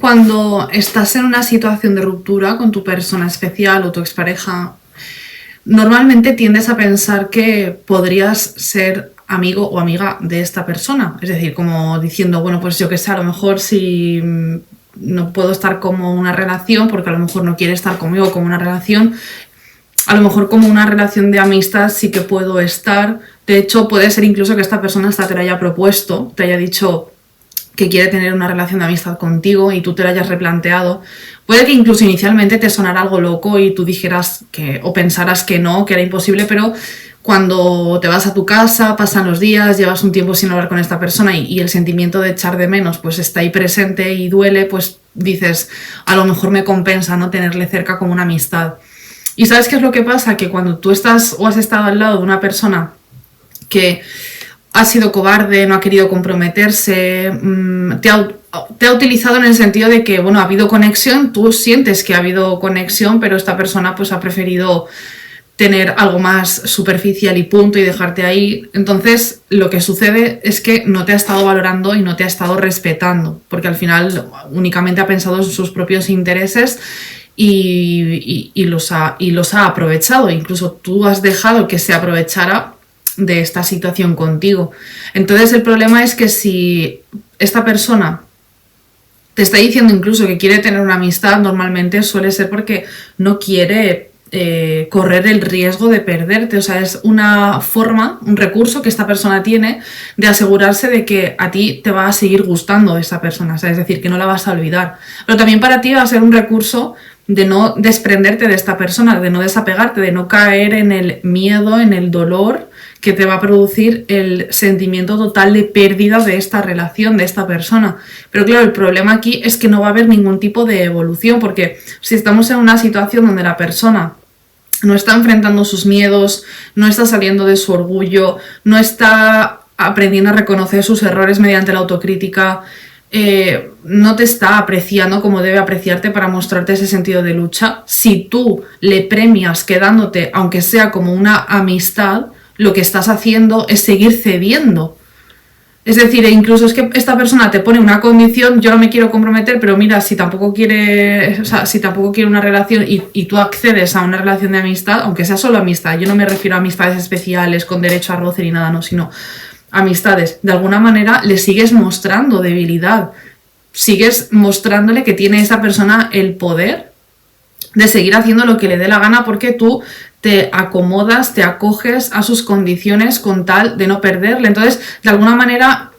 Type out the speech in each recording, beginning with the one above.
Cuando estás en una situación de ruptura con tu persona especial o tu expareja, normalmente tiendes a pensar que podrías ser amigo o amiga de esta persona. Es decir, como diciendo, bueno, pues yo qué sé, a lo mejor si no puedo estar como una relación, porque a lo mejor no quiere estar conmigo como una relación, a lo mejor como una relación de amistad sí que puedo estar. De hecho, puede ser incluso que esta persona hasta te lo haya propuesto, te haya dicho que quiere tener una relación de amistad contigo y tú te la hayas replanteado. Puede que incluso inicialmente te sonara algo loco y tú dijeras que, o pensaras que no, que era imposible, pero cuando te vas a tu casa, pasan los días, llevas un tiempo sin hablar con esta persona y el sentimiento de echar de menos pues está ahí presente y duele, pues dices, a lo mejor me compensa no tenerle cerca como una amistad. ¿Y sabes qué es lo que pasa? Que cuando tú estás o has estado al lado de una persona que ha sido cobarde, no ha querido comprometerse, te ha utilizado en el sentido de que, bueno, ha habido conexión, tú sientes que ha habido conexión, pero esta persona pues ha preferido tener algo más superficial y punto y dejarte ahí. Entonces lo que sucede es que no te ha estado valorando y no te ha estado respetando, porque al final únicamente ha pensado en sus propios intereses y los ha aprovechado. Incluso tú has dejado que se aprovechara de esta situación contigo. Entonces el problema es que si esta persona te está diciendo incluso que quiere tener una amistad, normalmente suele ser porque no quiere correr el riesgo de perderte. O sea, es una forma, un recurso que esta persona tiene de asegurarse de que a ti te va a seguir gustando esa persona, o sea, es decir, que no la vas a olvidar. Pero también para ti va a ser un recurso de no desprenderte de esta persona, de no desapegarte, de no caer en el miedo, en el dolor que te va a producir el sentimiento total de pérdida de esta relación, de esta persona. Pero claro, el problema aquí es que no va a haber ningún tipo de evolución, porque si estamos en una situación donde la persona no está enfrentando sus miedos, no está saliendo de su orgullo, no está aprendiendo a reconocer sus errores mediante la autocrítica, no te está apreciando como debe apreciarte para mostrarte ese sentido de lucha. Si tú le premias quedándote, aunque sea como una amistad, lo que estás haciendo es seguir cediendo. Es decir, incluso es que esta persona te pone una condición, yo no me quiero comprometer, pero mira, si tampoco quiere, o sea, si tampoco quiere una relación y tú accedes a una relación de amistad, aunque sea solo amistad, yo no me refiero a amistades especiales con derecho a roce ni nada, no, sino amistades, de alguna manera le sigues mostrando debilidad, sigues mostrándole que tiene esa persona el poder de seguir haciendo lo que le dé la gana porque tú te acomodas, te acoges a sus condiciones con tal de no perderle. Entonces, de alguna manera,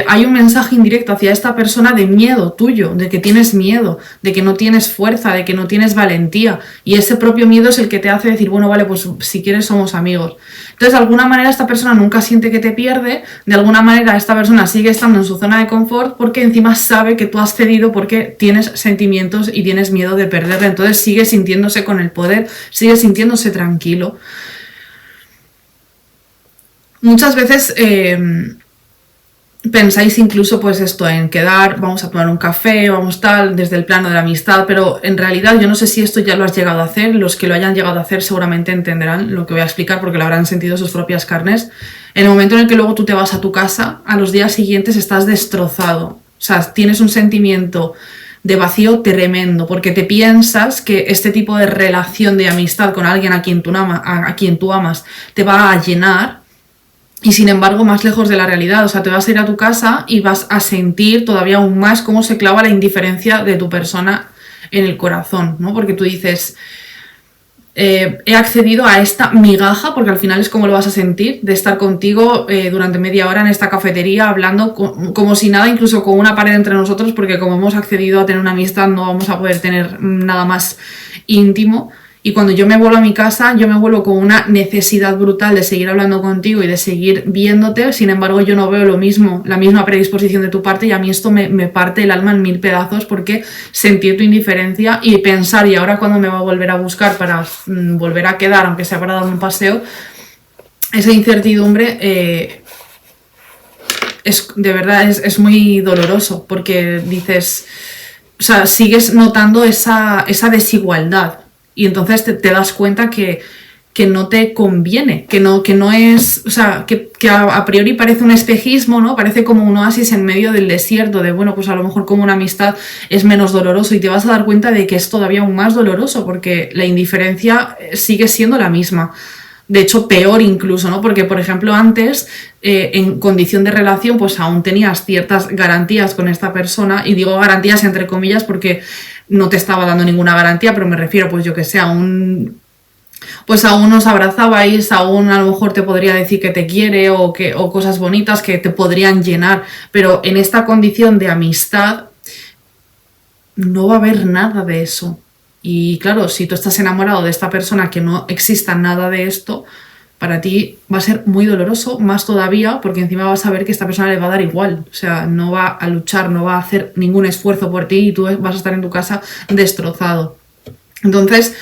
hay un mensaje indirecto hacia esta persona de miedo tuyo, de que tienes miedo, de que no tienes fuerza, de que no tienes valentía. Y ese propio miedo es el que te hace decir, bueno, vale, pues si quieres somos amigos. Entonces, de alguna manera, esta persona nunca siente que te pierde, de alguna manera esta persona sigue estando en su zona de confort porque encima sabe que tú has cedido porque tienes sentimientos y tienes miedo de perderle. Entonces sigue sintiéndose con el poder, sigue sintiéndose tranquilo. Muchas veces pensáis incluso pues esto en quedar, vamos a tomar un café, vamos tal, desde el plano de la amistad, pero en realidad yo no sé si esto ya lo has llegado a hacer, los que lo hayan llegado a hacer seguramente entenderán lo que voy a explicar porque lo habrán sentido sus propias carnes. En el momento en el que luego tú te vas a tu casa, a los días siguientes estás destrozado, o sea, tienes un sentimiento de vacío tremendo, porque te piensas que este tipo de relación de amistad con alguien a quien tú amas te va a llenar. Y sin embargo, más lejos de la realidad, o sea, te vas a ir a tu casa y vas a sentir todavía aún más cómo se clava la indiferencia de tu persona en el corazón, ¿no? Porque tú dices, he accedido a esta migaja, porque al final es como lo vas a sentir, de estar contigo durante media hora en esta cafetería hablando como si nada, incluso con una pared entre nosotros, porque como hemos accedido a tener una amistad no vamos a poder tener nada más íntimo. Y cuando yo me vuelvo a mi casa, yo me vuelvo con una necesidad brutal de seguir hablando contigo y de seguir viéndote. Sin embargo, yo no veo lo mismo, la misma predisposición de tu parte, y a mí esto me parte el alma en mil pedazos, porque sentir tu indiferencia y pensar, y ahora cuando me va a volver a buscar para volver a quedar, aunque sea para dar un paseo, esa incertidumbre de verdad es muy doloroso, porque dices, o sea, sigues notando esa desigualdad. Y entonces te das cuenta que que no te conviene, que no es, o sea, que a priori parece un espejismo, ¿no? Parece como un oasis en medio del desierto, de bueno, pues a lo mejor como una amistad es menos doloroso, y te vas a dar cuenta de que es todavía aún más doloroso, porque la indiferencia sigue siendo la misma. De hecho, peor incluso, ¿no? Porque, por ejemplo, antes, en condición de relación, pues aún tenías ciertas garantías con esta persona, y digo garantías entre comillas porque no te estaba dando ninguna garantía, pero me refiero, pues yo que sé, pues aún os abrazabais, aún a lo mejor te podría decir que te quiere o cosas bonitas que te podrían llenar, pero en esta condición de amistad no va a haber nada de eso. Y claro, si tú estás enamorado de esta persona, que no exista nada de esto, para ti va a ser muy doloroso, más todavía, porque encima vas a ver que esta persona le va a dar igual, o sea, no va a luchar, no va a hacer ningún esfuerzo por ti, y tú vas a estar en tu casa destrozado. Entonces,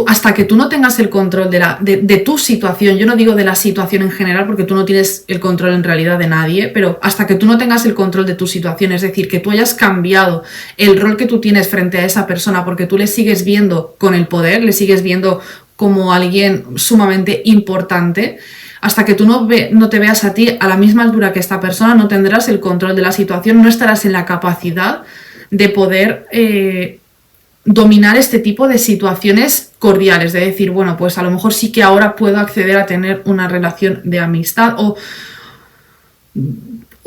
hasta que tú no tengas el control de tu situación, yo no digo de la situación en general porque tú no tienes el control en realidad de nadie, pero hasta que tú no tengas el control de tu situación, es decir, que tú hayas cambiado el rol que tú tienes frente a esa persona porque tú le sigues viendo con el poder, le sigues viendo como alguien sumamente importante, hasta que tú no te veas a ti a la misma altura que esta persona, no tendrás el control de la situación, no estarás en la capacidad de poder dominar este tipo de situaciones cordiales, de decir, bueno, pues a lo mejor sí que ahora puedo acceder a tener una relación de amistad o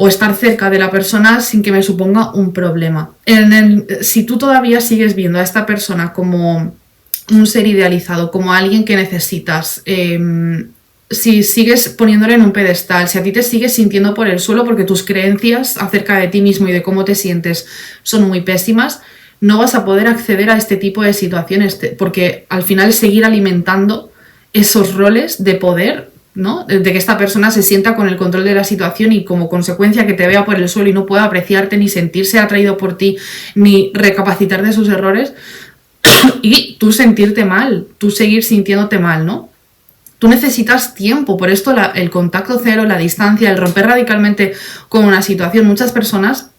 estar cerca de la persona sin que me suponga un problema. Si tú todavía sigues viendo a esta persona como un ser idealizado, como alguien que necesitas, si sigues poniéndole en un pedestal, si a ti te sigues sintiendo por el suelo porque tus creencias acerca de ti mismo y de cómo te sientes son muy pésimas, no vas a poder acceder a este tipo de situaciones, porque al final seguir alimentando esos roles de poder, ¿no? De que esta persona se sienta con el control de la situación y como consecuencia que te vea por el suelo y no pueda apreciarte, ni sentirse atraído por ti, ni recapacitar de sus errores, y tú sentirte mal, tú seguir sintiéndote mal, ¿no? Tú necesitas tiempo, por esto el contacto cero, la distancia, el romper radicalmente con una situación. Muchas personas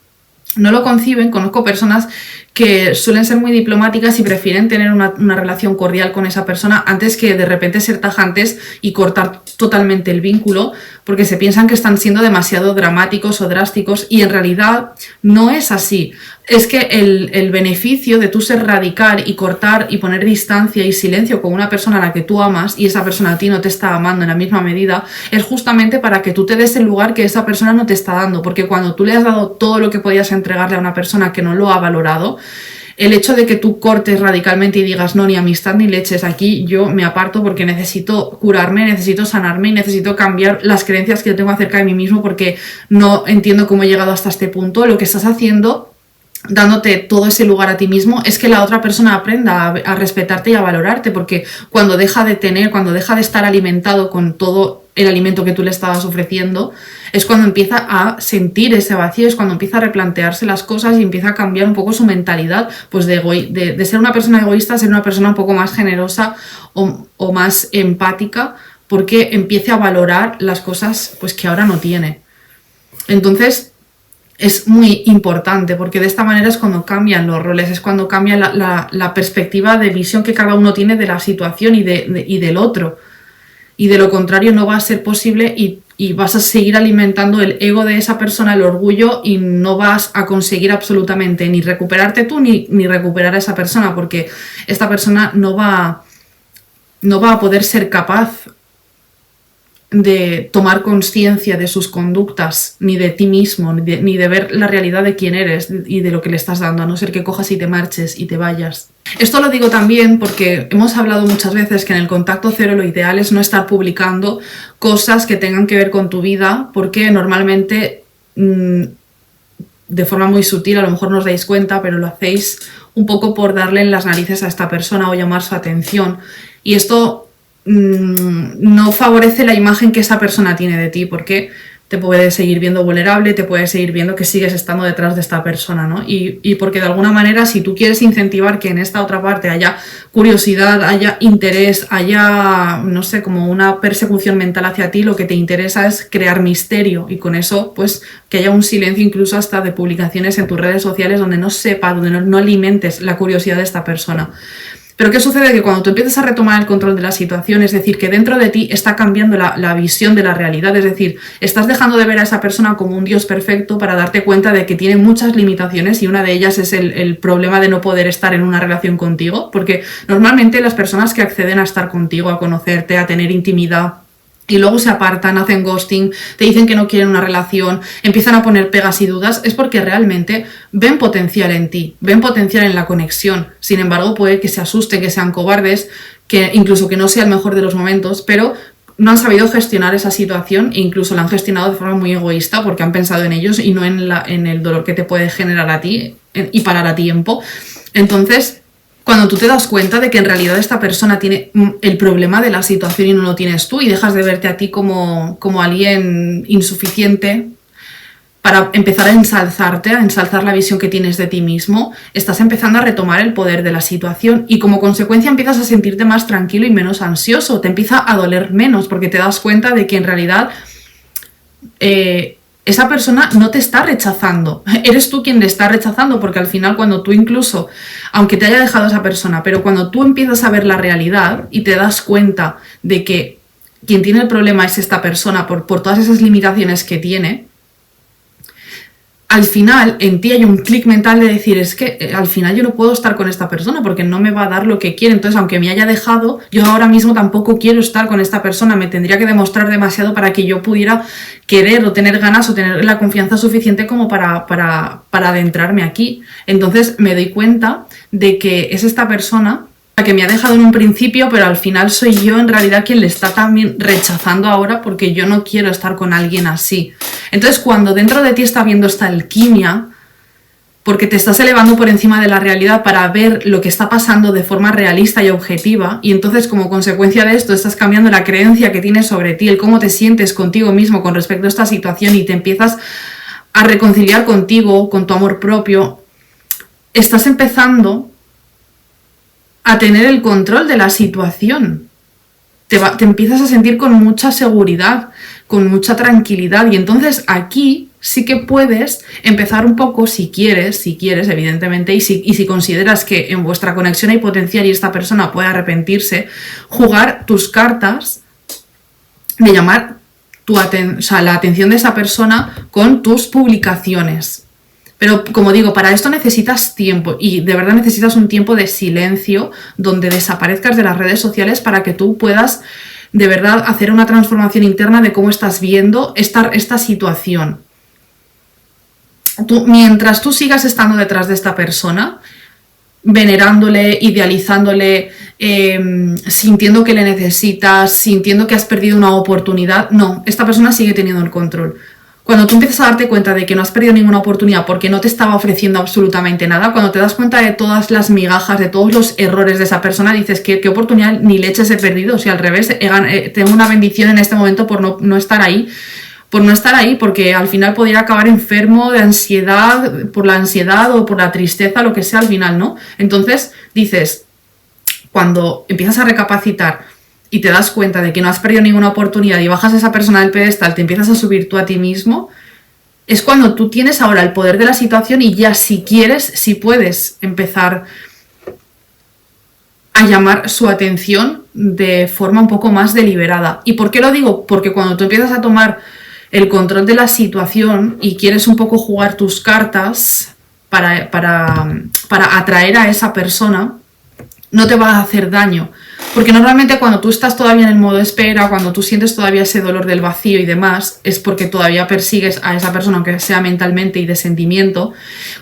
no lo conciben, conozco personas que suelen ser muy diplomáticas y prefieren tener una relación cordial con esa persona antes que de repente ser tajantes y cortar totalmente el vínculo, porque se piensan que están siendo demasiado dramáticos o drásticos, y en realidad no es así. Es que el beneficio de tú ser radical y cortar y poner distancia y silencio con una persona a la que tú amas y esa persona a ti no te está amando en la misma medida, es justamente para que tú te des el lugar que esa persona no te está dando, porque cuando tú le has dado todo lo que podías entregarle a una persona que no lo ha valorado, el hecho de que tú cortes radicalmente y digas no, ni amistad ni leches, aquí yo me aparto porque necesito curarme, necesito sanarme y necesito cambiar las creencias que yo tengo acerca de mí mismo porque no entiendo cómo he llegado hasta este punto, lo que estás haciendo dándote todo ese lugar a ti mismo es que la otra persona aprenda a respetarte y a valorarte, porque cuando deja de estar alimentado con todo el alimento que tú le estabas ofreciendo, es cuando empieza a sentir ese vacío, es cuando empieza a replantearse las cosas y empieza a cambiar un poco su mentalidad, pues de ser una persona egoísta a ser una persona un poco más generosa o más empática, porque empiece a valorar las cosas pues que ahora no tiene. Entonces es muy importante, porque de esta manera es cuando cambian los roles, es cuando cambia la perspectiva de visión que cada uno tiene de la situación y del otro. Y de lo contrario no va a ser posible y vas a seguir alimentando el ego de esa persona, el orgullo, y no vas a conseguir absolutamente ni recuperarte tú ni recuperar a esa persona, porque esta persona no va a poder ser capaz de tomar conciencia de sus conductas, ni de ti mismo, ni de ver la realidad de quién eres y de lo que le estás dando, a no ser que cojas y te marches y te vayas. Esto lo digo también porque hemos hablado muchas veces que en el contacto cero lo ideal es no estar publicando cosas que tengan que ver con tu vida, porque normalmente de forma muy sutil, a lo mejor no os dais cuenta, pero lo hacéis un poco por darle en las narices a esta persona o llamar su atención, y esto no favorece la imagen que esa persona tiene de ti, porque te puede seguir viendo vulnerable, te puede seguir viendo que sigues estando detrás de esta persona, ¿no? Y porque de alguna manera, si tú quieres incentivar que en esta otra parte haya curiosidad, haya interés, haya, no sé, como una persecución mental hacia ti, lo que te interesa es crear misterio, y con eso, pues, que haya un silencio incluso hasta de publicaciones en tus redes sociales donde no sepa, donde no alimentes la curiosidad de esta persona. Pero ¿qué sucede? Que cuando tú empiezas a retomar el control de la situación, es decir, que dentro de ti está cambiando la visión de la realidad, es decir, estás dejando de ver a esa persona como un Dios perfecto para darte cuenta de que tiene muchas limitaciones y una de ellas es el problema de no poder estar en una relación contigo, porque normalmente las personas que acceden a estar contigo, a conocerte, a tener intimidad, y luego se apartan, hacen ghosting, te dicen que no quieren una relación, empiezan a poner pegas y dudas, es porque realmente ven potencial en ti, ven potencial en la conexión. Sin embargo, puede que se asusten, que sean cobardes, que incluso que no sea el mejor de los momentos, pero no han sabido gestionar esa situación e incluso la han gestionado de forma muy egoísta porque han pensado en ellos y no en el dolor que te puede generar a ti y parar a tiempo. Entonces, cuando tú te das cuenta de que en realidad esta persona tiene el problema de la situación y no lo tienes tú y dejas de verte a ti como alguien insuficiente para empezar a ensalzarte, a ensalzar la visión que tienes de ti mismo, estás empezando a retomar el poder de la situación y como consecuencia empiezas a sentirte más tranquilo y menos ansioso, te empieza a doler menos porque te das cuenta de que en realidad esa persona no te está rechazando, eres tú quien le está rechazando, porque al final cuando tú incluso, aunque te haya dejado esa persona, pero cuando tú empiezas a ver la realidad y te das cuenta de que quien tiene el problema es esta persona por todas esas limitaciones que tiene, al final en ti hay un clic mental de decir, es que al final yo no puedo estar con esta persona porque no me va a dar lo que quiere, entonces aunque me haya dejado, yo ahora mismo tampoco quiero estar con esta persona, me tendría que demostrar demasiado para que yo pudiera querer o tener ganas o tener la confianza suficiente como para adentrarme aquí. Entonces me doy cuenta de que es esta persona la que me ha dejado en un principio, pero al final soy yo en realidad quien le está también rechazando ahora porque yo no quiero estar con alguien así. Entonces cuando dentro de ti está habiendo esta alquimia, porque te estás elevando por encima de la realidad para ver lo que está pasando de forma realista y objetiva, y entonces como consecuencia de esto estás cambiando la creencia que tienes sobre ti, el cómo te sientes contigo mismo con respecto a esta situación y te empiezas a reconciliar contigo, con tu amor propio, estás empezando a tener el control de la situación. Te empiezas a sentir con mucha seguridad, con mucha tranquilidad y entonces aquí sí que puedes empezar un poco, si quieres evidentemente, y si consideras que en vuestra conexión hay potencial y esta persona puede arrepentirse, jugar tus cartas de llamar la atención de esa persona con tus publicaciones. Pero como digo, para esto necesitas tiempo y de verdad necesitas un tiempo de silencio donde desaparezcas de las redes sociales para que tú puedas de verdad hacer una transformación interna de cómo estás viendo esta situación. Mientras tú sigas estando detrás de esta persona, venerándole, idealizándole, sintiendo que le necesitas, sintiendo que has perdido una oportunidad, no, esta persona sigue teniendo el control. Cuando tú empiezas a darte cuenta de que no has perdido ninguna oportunidad porque no te estaba ofreciendo absolutamente nada, cuando te das cuenta de todas las migajas, de todos los errores de esa persona, dices, ¿qué oportunidad ni leches he perdido? O sea, al revés, tengo una bendición en este momento por no estar ahí. Por no estar ahí, porque al final podría acabar enfermo de ansiedad, por la ansiedad o por la tristeza, lo que sea al final, ¿no? Entonces dices, cuando empiezas a recapacitar y te das cuenta de que no has perdido ninguna oportunidad y bajas a esa persona del pedestal, te empiezas a subir tú a ti mismo, es cuando tú tienes ahora el poder de la situación y ya si quieres, si puedes empezar a llamar su atención de forma un poco más deliberada. ¿Y por qué lo digo? Porque cuando tú empiezas a tomar el control de la situación y quieres un poco jugar tus cartas para atraer a esa persona, no te va a hacer daño. Porque normalmente cuando tú estás todavía en el modo espera, cuando tú sientes todavía ese dolor del vacío y demás, es porque todavía persigues a esa persona, aunque sea mentalmente y de sentimiento.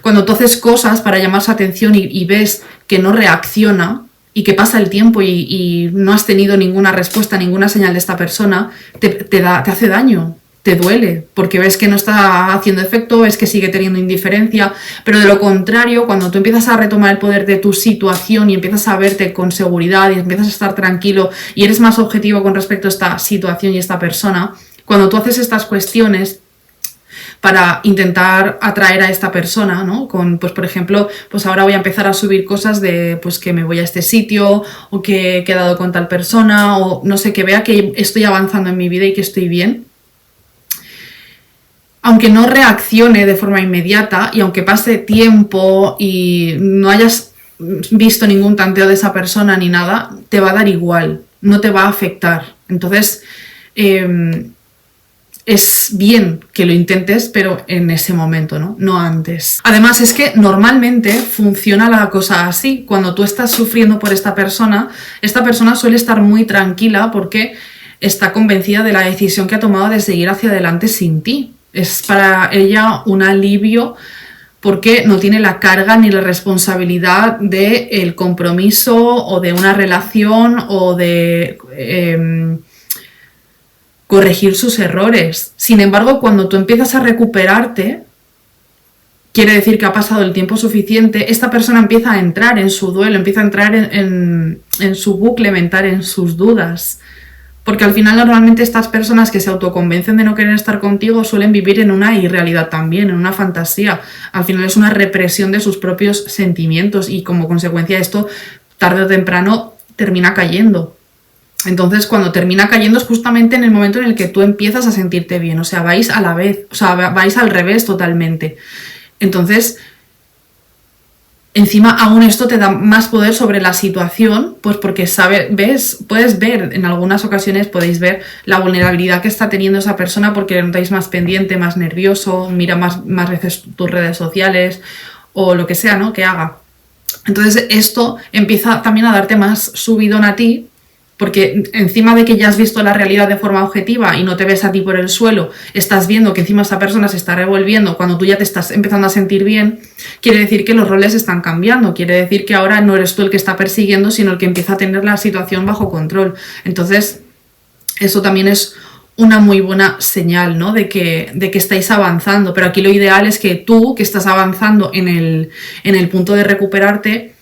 Cuando tú haces cosas para llamar su atención y ves que no reacciona y que pasa el tiempo y no has tenido ninguna respuesta, ninguna señal de esta persona, te hace daño. Te duele, porque ves que no está haciendo efecto, ves que sigue teniendo indiferencia, pero de lo contrario, cuando tú empiezas a retomar el poder de tu situación y empiezas a verte con seguridad y empiezas a estar tranquilo y eres más objetivo con respecto a esta situación y esta persona, cuando tú haces estas cuestiones para intentar atraer a esta persona, ¿no? Pues por ejemplo, pues ahora voy a empezar a subir cosas de pues que me voy a este sitio o que he quedado con tal persona o no sé, que vea que estoy avanzando en mi vida y que estoy bien. Aunque no reaccione de forma inmediata y aunque pase tiempo y no hayas visto ningún tanteo de esa persona ni nada, te va a dar igual, no te va a afectar. Entonces, es bien que lo intentes, pero en ese momento, ¿no? No antes. Además, es que normalmente funciona la cosa así. Cuando tú estás sufriendo por esta persona suele estar muy tranquila porque está convencida de la decisión que ha tomado de seguir hacia adelante sin ti. Es para ella un alivio porque no tiene la carga ni la responsabilidad del compromiso o de una relación o de corregir sus errores. Sin embargo, cuando tú empiezas a recuperarte, quiere decir que ha pasado el tiempo suficiente, esta persona empieza a entrar en su duelo, empieza a entrar en su bucle mental, en sus dudas. Porque al final normalmente estas personas que se autoconvencen de no querer estar contigo suelen vivir en una irrealidad también, en una fantasía. Al final es una represión de sus propios sentimientos y como consecuencia esto, tarde o temprano, termina cayendo. Entonces cuando termina cayendo es justamente en el momento en el que tú empiezas a sentirte bien, o sea, vais a la vez, o sea, vais al revés totalmente. Entonces, encima aún esto te da más poder sobre la situación, pues porque puedes ver, en algunas ocasiones podéis ver la vulnerabilidad que está teniendo esa persona porque le notáis más pendiente, más nervioso, mira más veces tus redes sociales o lo que sea, ¿no? Que haga. Entonces esto empieza también a darte más subidón a ti, porque encima de que ya has visto la realidad de forma objetiva y no te ves a ti por el suelo, estás viendo que encima esta persona se está revolviendo cuando tú ya te estás empezando a sentir bien, quiere decir que los roles están cambiando, quiere decir que ahora no eres tú el que está persiguiendo, sino el que empieza a tener la situación bajo control. Entonces, eso también es una muy buena señal, ¿no? De que estáis avanzando, pero aquí lo ideal es que tú, que estás avanzando en el punto de recuperarte,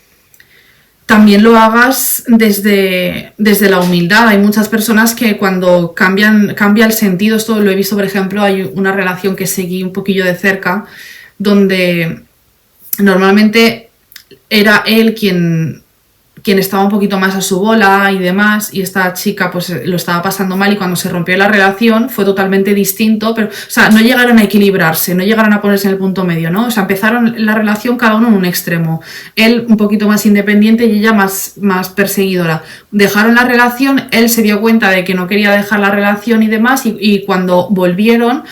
también lo hagas desde la humildad. Hay muchas personas que cuando cambia el sentido, esto lo he visto, por ejemplo, hay una relación que seguí un poquillo de cerca, donde normalmente era él quien estaba un poquito más a su bola y demás, y esta chica pues lo estaba pasando mal y cuando se rompió la relación fue totalmente distinto, pero, o sea, no llegaron a equilibrarse, no llegaron a ponerse en el punto medio, ¿no? O sea, empezaron la relación cada uno en un extremo, él un poquito más independiente y ella más perseguidora. Dejaron la relación, él se dio cuenta de que no quería dejar la relación y demás, y cuando volvieron,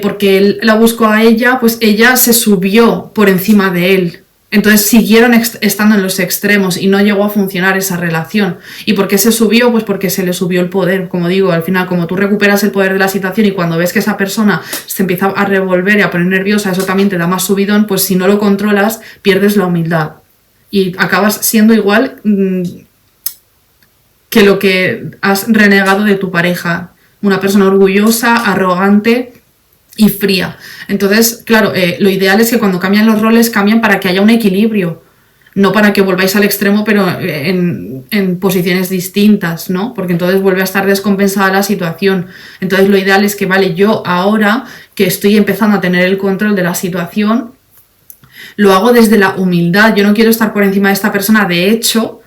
porque él la buscó a ella, pues ella se subió por encima de él. Entonces siguieron estando en los extremos y no llegó a funcionar esa relación. ¿Y por qué se subió? Pues porque se le subió el poder. Como digo, al final, como tú recuperas el poder de la situación y cuando ves que esa persona se empieza a revolver y a poner nerviosa, eso también te da más subidón, pues si no lo controlas, pierdes la humildad. Y acabas siendo igual que lo que has renegado de tu pareja. Una persona orgullosa, arrogante y fría. Entonces, claro, lo ideal es que cuando cambian los roles, cambian para que haya un equilibrio, no para que volváis al extremo, pero en posiciones distintas, ¿no? Porque entonces vuelve a estar descompensada la situación. Entonces lo ideal es que, vale, yo ahora que estoy empezando a tener el control de la situación, lo hago desde la humildad. Yo no quiero estar por encima de esta persona. De hecho,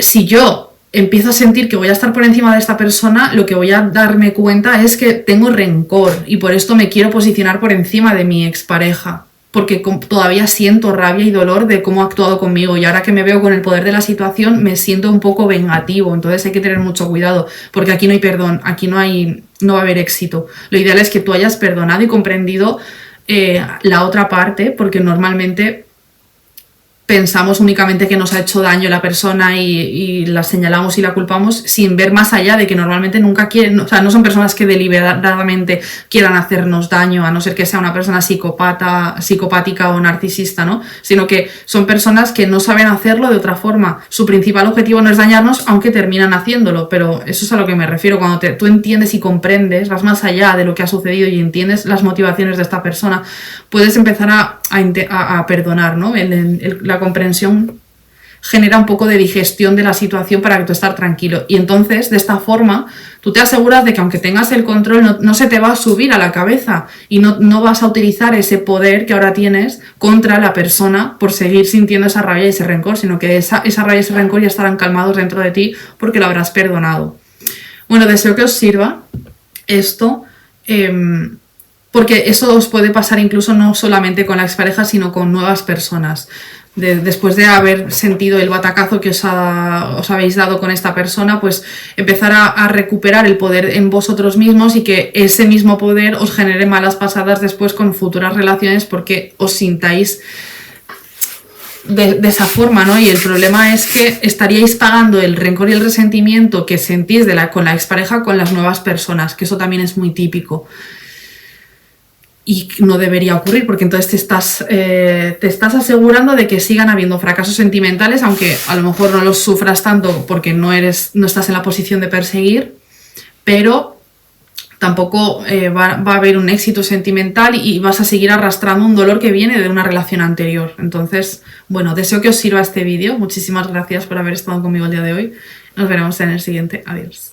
si yo empiezo a sentir que voy a estar por encima de esta persona, lo que voy a darme cuenta es que tengo rencor y por esto me quiero posicionar por encima de mi expareja, porque todavía siento rabia y dolor de cómo ha actuado conmigo y ahora que me veo con el poder de la situación me siento un poco vengativo. Entonces hay que tener mucho cuidado porque aquí no hay perdón, aquí no va a haber éxito. Lo ideal es que tú hayas perdonado y comprendido la otra parte, porque normalmente pensamos únicamente que nos ha hecho daño la persona y la señalamos y la culpamos sin ver más allá de que normalmente nunca quieren, o sea, no son personas que deliberadamente quieran hacernos daño, a no ser que sea una persona psicopática o narcisista, ¿no? Sino que son personas que no saben hacerlo de otra forma. Su principal objetivo no es dañarnos, aunque terminan haciéndolo, pero eso es a lo que me refiero. Cuando tú entiendes y comprendes, vas más allá de lo que ha sucedido y entiendes las motivaciones de esta persona, puedes empezar a perdonar, ¿no? La comprensión genera un poco de digestión de la situación para que tú estés tranquilo. Y entonces, de esta forma, tú te aseguras de que aunque tengas el control, no se te va a subir a la cabeza y no vas a utilizar ese poder que ahora tienes contra la persona por seguir sintiendo esa rabia y ese rencor, sino que esa rabia y ese rencor ya estarán calmados dentro de ti porque lo habrás perdonado. Bueno, deseo que os sirva esto. Porque eso os puede pasar incluso no solamente con la expareja, sino con nuevas personas. después de haber sentido el batacazo que os habéis dado con esta persona, pues empezar a recuperar el poder en vosotros mismos y que ese mismo poder os genere malas pasadas después con futuras relaciones porque os sintáis de esa forma, ¿no? Y el problema es que estaríais pagando el rencor y el resentimiento que sentís con la expareja con las nuevas personas, que eso también es muy típico. Y no debería ocurrir, porque entonces te estás asegurando de que sigan habiendo fracasos sentimentales, aunque a lo mejor no los sufras tanto porque no estás en la posición de perseguir, pero tampoco va a haber un éxito sentimental y vas a seguir arrastrando un dolor que viene de una relación anterior. Entonces, bueno, deseo que os sirva este vídeo. Muchísimas gracias por haber estado conmigo el día de hoy. Nos veremos en el siguiente. Adiós.